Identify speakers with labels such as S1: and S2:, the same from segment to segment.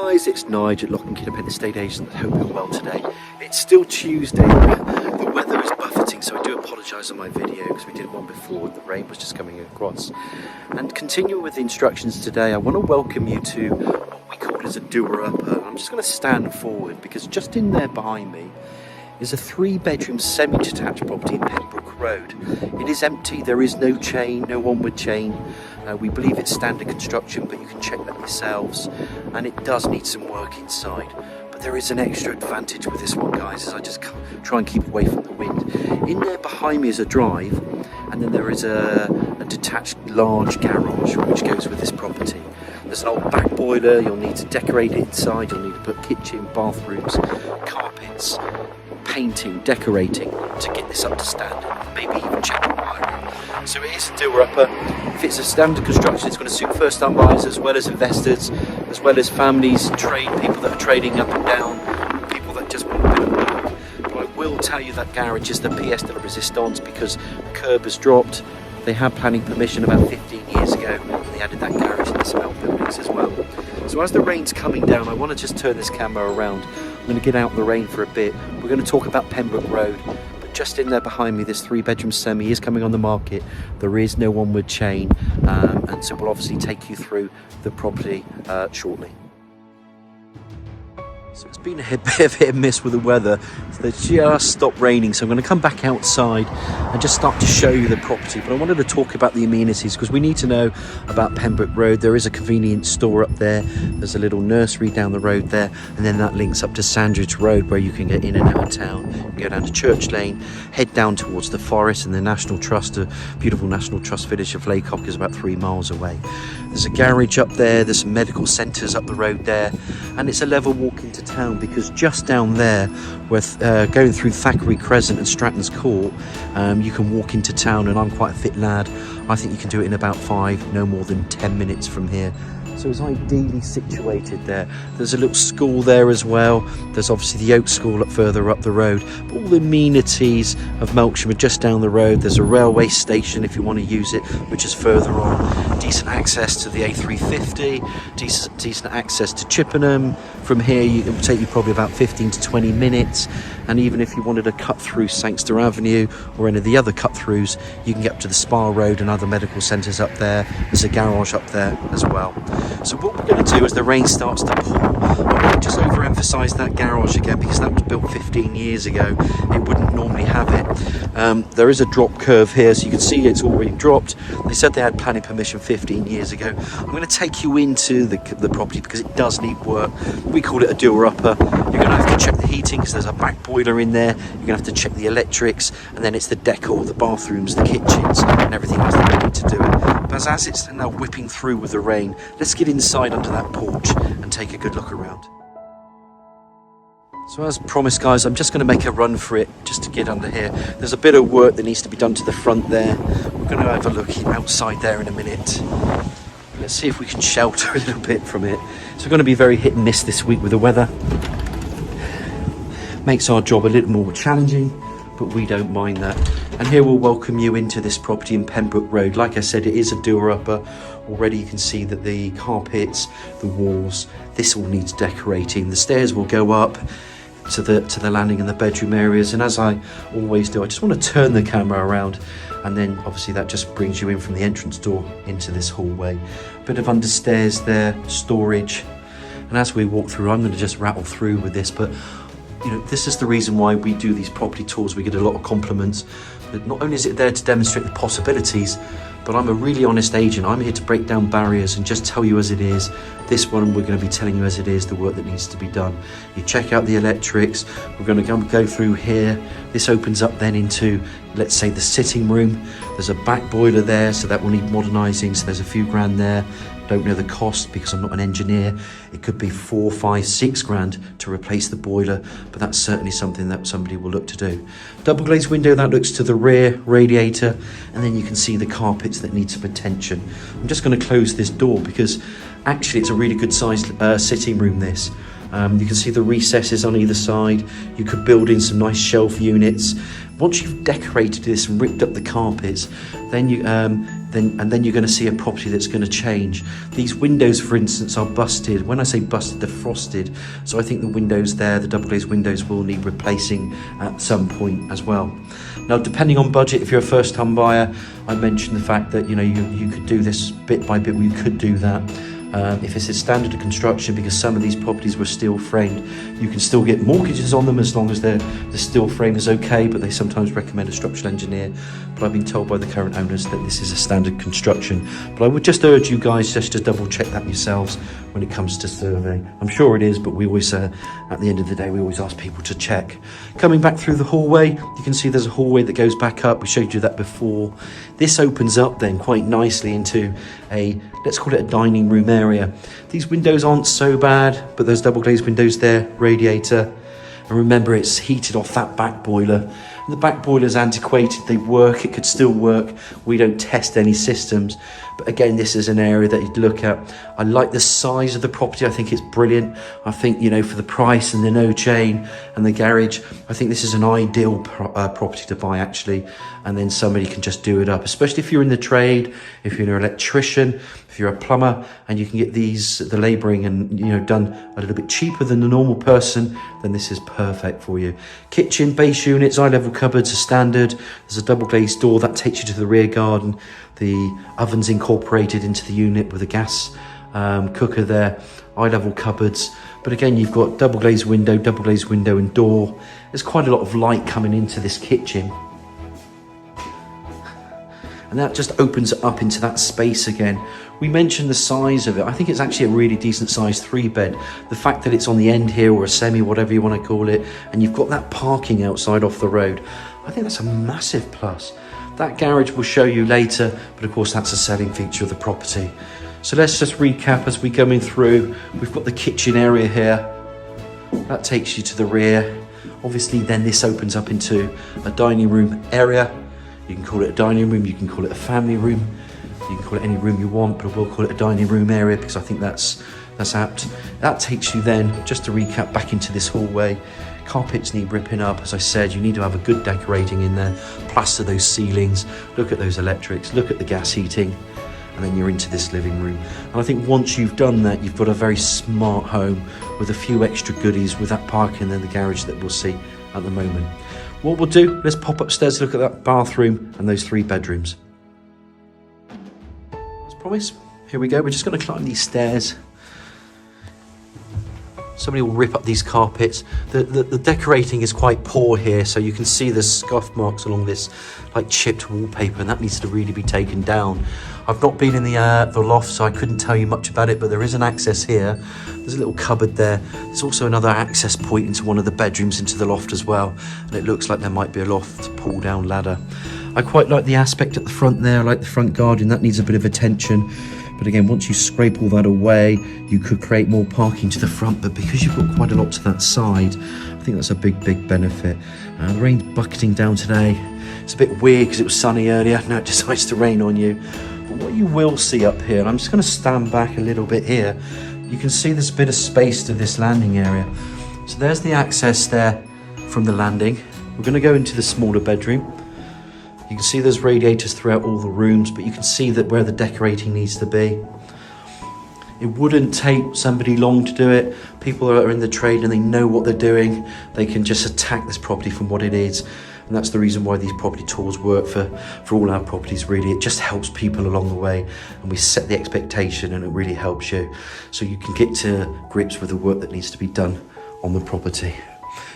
S1: guys, it's Nigel at 𝘆cie𝗂𝗿𝗶 estate agent. I hope you're well today. It's still Tuesday, the weather is buffeting, so I do apologise on my video because we did one before, the rain was just coming across. And continuing with the instructions today, I want to welcome you to what we call as a doer-upper. I'm just going to stand forward because just in there behind me is a 3-bedroom semi-detached property in Pembroke Road. It is empty, there is no chain, no onward chain. We believe it's standard construction, but you can check that yourselves. And it does need some work inside. But there is an extra advantage with this one, guys, as I just try and keep away from the wind. In there behind me is a drive, and then there is a detached large garage which goes with this property. There's an old back boiler, you'll need to decorate it inside, you'll need to put kitchen, bathrooms, carpets, painting, decorating to get this up to standard, maybe even check the wiring. So it is a doer-upper. If it's a standard construction, it's going to suit first-time buyers as well as investors, as well as families, people that are trading up and down, people that just want a bit of work. But I will tell you that garage is the pièce de résistance because the curb has dropped. They had planning permission about 15 years ago, and they added that garage in the smell buildings as well. So as the rain's coming down, I want to just turn this camera around. I'm going to get out in the rain for a bit. We're going to talk about Pembroke Road, but just in there behind me, this 3-bedroom semi is coming on the market. There is no onward chain, and so we'll obviously take you through the property shortly. So it's been a bit of hit and miss with the weather. They just stopped raining, so I'm going to come back outside and just start to show you the property. But I wanted to talk about the amenities because we need to know about Pembroke Road. There is a convenience store up there. There's a little nursery down the road there, and then that links up to Sandridge Road where you can get in and out of town. You can go down to Church Lane, head down towards the forest, and the National Trust, a beautiful National Trust village of 𝘆𝗂𝗶𝗿𝗏 is about 3 miles away. There's a garage up there. There's some medical centres up the road there, and it's a level walk into town because just down there with going through Thackeray Crescent and Stratton's Court, you can walk into town, and I'm quite a fit lad. I think you can do it in about 5, no more than 10 minutes from here. So it's ideally situated there. There's a little school there as well. There's obviously the Oak School further up the road. But all the amenities of Melksham are just down the road. There's a railway station if you want to use it, which is further on. Decent access to the A350, decent access to Chippenham. From here, it will take you probably about 15 to 20 minutes. And even if you wanted to cut through 𝘀𝗃𝗏 Avenue or any of the other cut-throughs, you can get up to the Spa Road and other medical centres up there. There's a garage up there as well. So what we're going to do as the rain starts to pour, I want to just overemphasise that garage again because that was built 15 years ago. It wouldn't normally have it. There is a drop curve here, so you can see it's already dropped. They said they had planning permission 15 years ago. I'm going to take you into the property because it does need work. We call it a doer-upper. You're going to have to check the heating because there's a back boiler in there. You're going to have to check the electrics, and then it's the decor, the bathrooms, the kitchens, and everything else that you need to do it. But as it's now whipping through with the rain, let's get inside under that porch and take a good look around. So as promised, guys, I'm just going to make a run for it just to get under here. There's a bit of work that needs to be done to the front there. We're going to have a look outside there in a minute. Let's see if we can shelter a little bit from it. So we're going to be very hit and miss this week with the weather. Makes our job a little more challenging, but we don't mind that. And here we'll welcome you into this property in Pembroke Road. Like I said, it is a doer-upper. Already you can see that the carpets, the walls, this all needs decorating. The stairs will go up to the landing and the bedroom areas. And as I always do, I just want to turn the camera around, and then obviously that just brings you in from the entrance door into this hallway. A bit of understairs there, storage. And as we walk through, I'm going to just rattle through with this, but you know, this is the reason why we do these property tours. We get a lot of compliments. But not only is it there to demonstrate the possibilities, but I'm a really honest agent. I'm here to break down barriers and just tell you as it is. This one, we're going to be telling you as it is, the work that needs to be done. You check out the electrics. We're going to go through here. This opens up then into, let's say, the sitting room. There's a back boiler there, so that will need modernising. So there's a few grand there. Don't know the cost because I'm not an engineer. It could be 4, 5, 6 grand to replace the boiler, but that's certainly something that somebody will look to do. Double glazed window that looks to the rear radiator, and then you can see the carpets that need some attention. I'm just going to close this door because actually it's a really good sized sitting room this. You can see the recesses on either side. You could build in some nice shelf units. Once you've decorated this and ripped up the carpets, then you're going to see a property that's going to change. These windows, for instance, are busted. When I say busted, they're frosted. So I think the windows there, the double glazed windows, will need replacing at some point as well. Now, depending on budget, if you're a first-time buyer, I mentioned the fact that you could do this bit by bit. You could do that. If it's a standard of construction, because some of these properties were steel framed, you can still get mortgages on them as long as the steel frame is okay, but they sometimes recommend a structural engineer. But I've been told by the current owners that this is a standard construction. But I would just urge you guys just to double check that yourselves when it comes to surveying. I'm sure it is, but we always, at the end of the day, we always ask people to check. Coming back through the hallway, you can see there's a hallway that goes back up. We showed you that before. This opens up then quite nicely into let's call it a dining room area. These windows aren't so bad, but those double glazed windows there, radiator. And remember, it's heated off that back boiler. And the back boiler's antiquated, they work, it could still work. We don't test any systems. But again, this is an area that you'd look at. I like the size of the property, I think it's brilliant. I think, for the price and the no chain and the garage, I think this is an ideal property to buy actually. And then somebody can just do it up, especially if you're in the trade, if you're an electrician, if you're a plumber, and you can get the labouring and done a little bit cheaper than the normal person, then this is perfect for you. Kitchen, base units, eye level cupboards are standard. There's a double glazed door that takes you to the rear garden. The oven's incorporated into the unit with a gas cooker there, eye level cupboards. But again, you've got double glazed window and door. There's quite a lot of light coming into this kitchen. And that just opens it up into that space again. We mentioned the size of it. I think it's actually a really decent sized 3-bed. The fact that it's on the end here, or a semi, whatever you want to call it, and you've got that parking outside off the road, I think that's a massive plus. That garage we'll show you later, but of course that's a selling feature of the property. So let's just recap as we come in through. We've got the kitchen area here. That takes you to the rear. Obviously then this opens up into a dining room area. You can call it a dining room, you can call it a family room, you can call it any room you want, but we'll call it a dining room area because I think that's apt. That takes you then, just to recap, back into this hallway. Carpets need ripping up, as I said. You need to have a good decorating in there, plaster those ceilings, look at those electrics, look at the gas heating, and then you're into this living room. And I think once you've done that, you've got a very smart home with a few extra goodies with that parking and the garage that we'll see at the moment. What we'll do, let's pop upstairs, look at that bathroom and those 3 bedrooms. As promised, here we go. We're just going to climb these stairs. Somebody will rip up these carpets. The decorating is quite poor here, so you can see the scuff marks along this like chipped wallpaper, and that needs to really be taken down. I've not been in the loft, so I couldn't tell you much about it, but there is an access here. There's a little cupboard there. There's also another access point into one of the bedrooms into the loft as well, and it looks like there might be a loft pull-down ladder. I quite like the aspect at the front there. I like the front garden. That needs a bit of attention. But again, once you scrape all that away, you could create more parking to the front, but because you've got quite a lot to that side, I think that's a big benefit. The rain's bucketing down today. It's a bit weird because it was sunny earlier. Now it decides to rain on you. But what you will see up here, and I'm just going to stand back a little bit here, you can see there's a bit of space to this landing area. So there's the access there from the landing. We're going to go into the smaller bedroom. You can see there's radiators throughout all the rooms, but you can see that where the decorating needs to be. It wouldn't take somebody long to do it. People that are in the trade and they know what they're doing, they can just attack this property from what it is. And that's the reason why these property tours work for all our properties, really. It just helps people along the way, and we set the expectation, and it really helps you. So you can get to grips with the work that needs to be done on the property.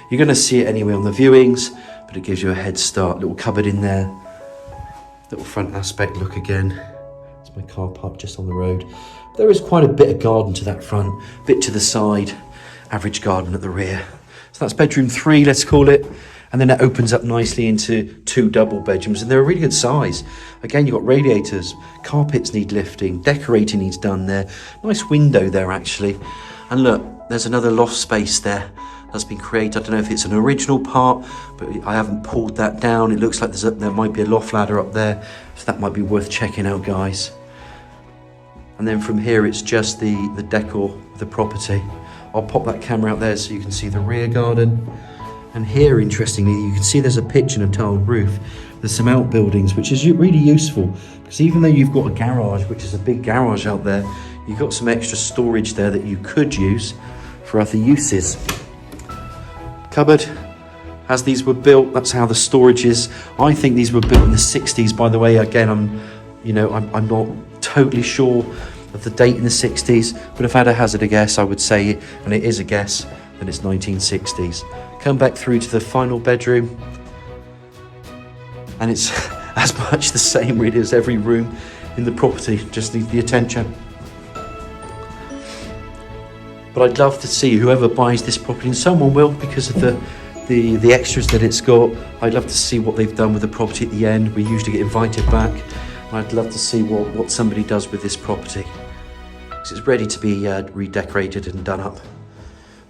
S1: You're going to see it anyway on the viewings, but it gives you a head start. Little cupboard in there. Little front aspect look again. It's my car park just on the road. There is quite a bit of garden to that front, bit to the side, average garden at the rear. So that's bedroom 3, let's call it. And then it opens up nicely into 2 double bedrooms, and they're a really good size. Again, you've got radiators, carpets need lifting, decorating needs done there. Nice window there actually. And look, there's another loft space there that's been created. I don't know if it's an original part, but I haven't pulled that down. It looks like there might be a loft ladder up there, so that might be worth checking out, guys. And then from here, it's just the decor of the property. I'll pop that camera out there so you can see the rear garden. And here, interestingly, you can see there's a pitch and a tiled roof. There's some outbuildings, which is really useful, because even though you've got a garage, which is a big garage out there, you've got some extra storage there that you could use for other uses. Cupboard, as these were built, that's how the storage is. I think these were built in the 60s, by the way. Again, I'm not totally sure of the date in the 60s, but if I had a hazard a guess, I would say, and it is a guess, that it's 1960s. Come back through to the final bedroom, and it's as much the same really as every room in the property, just needs the attention. But I'd love to see whoever buys this property, and someone will because of the extras that it's got. I'd love to see what they've done with the property at the end. We usually get invited back, and I'd love to see what somebody does with this property, because it's ready to be redecorated and done up.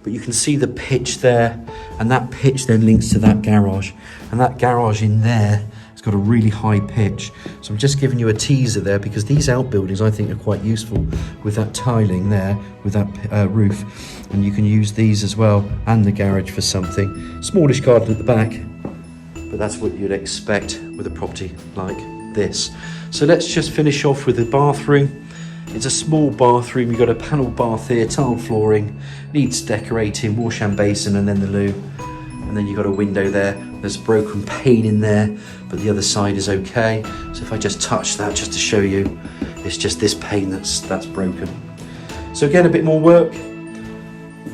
S1: But you can see the pitch there, and that pitch then links to that garage, and that garage in there has got a really high pitch. So I'm just giving you a teaser there, because these outbuildings I think are quite useful with that tiling there, with that roof, and you can use these as well, and the garage for something. Smallish garden at the back, but that's what you'd expect with a property like this. So let's just finish off with the bathroom. It's a small bathroom. You've got a panel bath here, tile flooring, needs decorating, wash and basin, and then the loo. And then you've got a window there. There's a broken pane in there, but the other side is okay. So if I just touch that just to show you, it's just this pane that's broken. So again, a bit more work.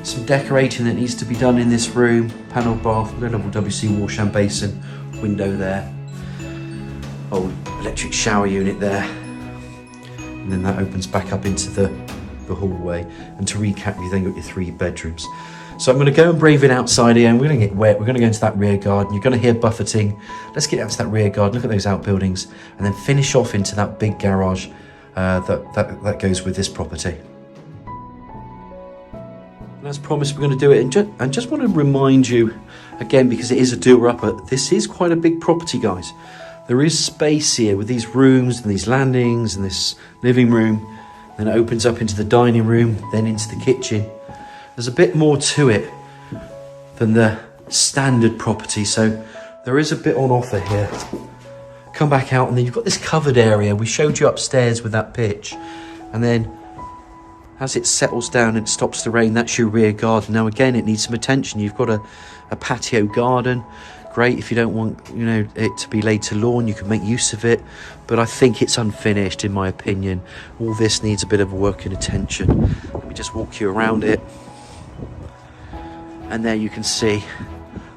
S1: Some decorating that needs to be done in this room. Panel bath, level WC wash and basin, window there. Old electric shower unit there. And then that opens back up into the hallway. And to recap, you then got your 3 bedrooms. So I'm going to go and brave it outside here, and we're going to get wet. We're going to go into that rear garden. You're going to hear buffeting. Let's get out to that rear garden, look at those outbuildings, and then finish off into that big garage that goes with this property. And as promised, we're going to do it. And just want to remind you, again, because it is a doer-upper, this is quite a big property, guys. There is space here with these rooms and these landings and this living room. Then it opens up into the dining room, then into the kitchen. There's a bit more to it than the standard property, so there is a bit on offer here. Come back out, and then you've got this covered area. We showed you upstairs with that pitch, and then as it settles down and stops the rain, that's your rear garden. Now again, it needs some attention. You've got a patio garden. Great if you don't want it to be laid to lawn, you can make use of it, but I think it's unfinished in my opinion. All this needs a bit of work and attention. Let me just walk you around it, and there you can see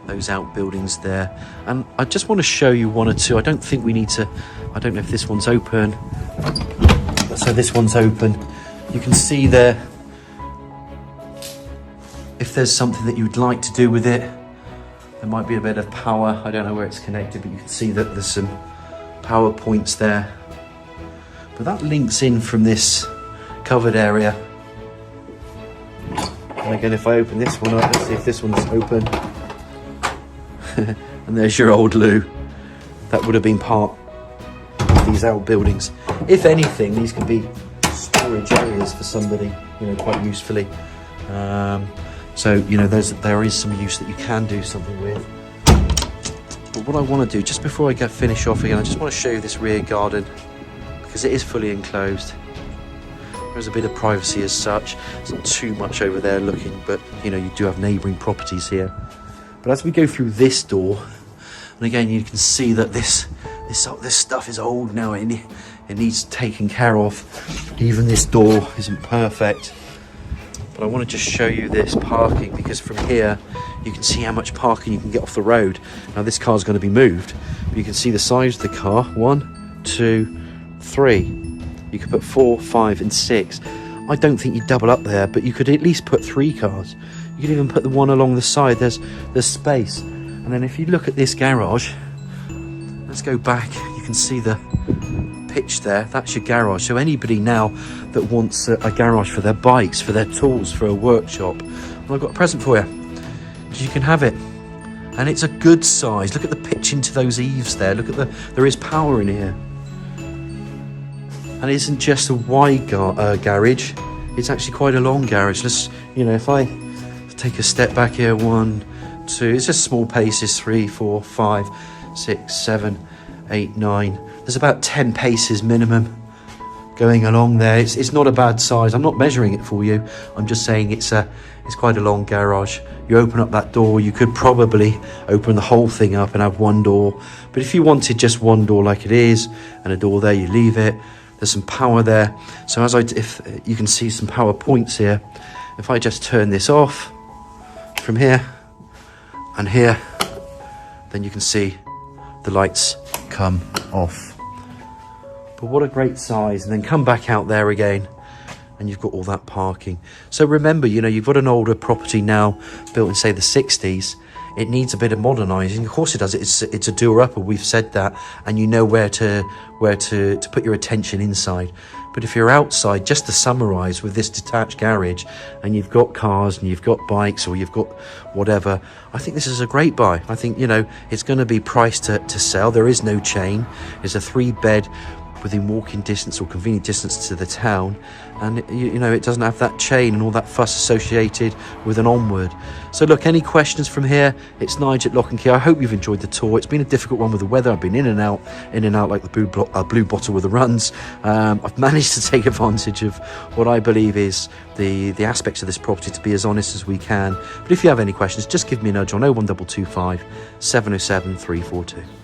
S1: those outbuildings there. And I just want to show you one or two. I don't think we need to, I don't know if this one's open. So this one's open. You can see there, if there's something that you'd like to do with it. There might be a bit of power. I don't know where it's connected, but you can see that there's some power points there. But that links in from this covered area. And again, if I open this one up, let's see if this one's open. And there's your old loo. That would have been part of these outbuildings. If anything, these can be storage areas for somebody, quite usefully. So, there is some use that you can do something with. But what I want to do, just before I finish off again, I just want to show you this rear garden, because it is fully enclosed. There's a bit of privacy as such. It's not too much over there looking, but, you do have neighbouring properties here. But as we go through this door, and again, you can see that this stuff is old now. It needs taken care of. Even this door isn't perfect. But I want to just show you this parking, because from here you can see how much parking you can get off the road. Now this car's going to be moved, but you can see the size of the car. 1, 2, 3. You could put 4, 5 and 6. I don't think you'd double up there, but you could at least put 3 cars. You could even put the one along the side. There's space. And then if you look at this garage, let's go back. You can see the pitch there. That's your garage. So anybody now that wants a garage for their bikes, for their tools, for a workshop, well, I've got a present for you. You can have it, and it's a good size. Look at the pitch into those eaves there. Look at there is power in here, and it isn't just a wide garage. it's actually quite a long garage. Let's, you know, if I take a step back here, 1, 2, it's just small paces, 3, 4, 5, 6, 7, 8, 9. There's about 10 paces minimum going along there. It's not a bad size. I'm not measuring it for you. I'm just saying it's quite a long garage. You open up that door, you could probably open the whole thing up and have one door. But if you wanted just one door like it is, and a door there, you leave it. There's some power there. So if you can see some power points here, if I just turn this off from here and here, then you can see the lights come off. But what a great size. And then come back out there again, and you've got all that parking. So remember, you know, you've got an older property now built in, say, the 60s. It needs a bit of modernising. Of course it does. It's a doer-upper, we've said that, and you know where to put your attention inside. But if you're outside, just to summarise, with this detached garage, and you've got cars and you've got bikes or you've got whatever, I think this is a great buy. I think, you know, it's going to be priced to sell. There is no chain. It's a 3-bed within walking distance or convenient distance to the town, and you know, it doesn't have that chain and all that fuss associated with an onward. So look, any questions from here? It's Nigel at Lock and Key. I hope you've enjoyed the tour. It's been a difficult one with the weather. I've been in and out like the blue bottle with the runs. I've managed to take advantage of what I believe is the aspects of this property to be as honest as we can. But if you have any questions, just give me a nudge on 01225 707 342.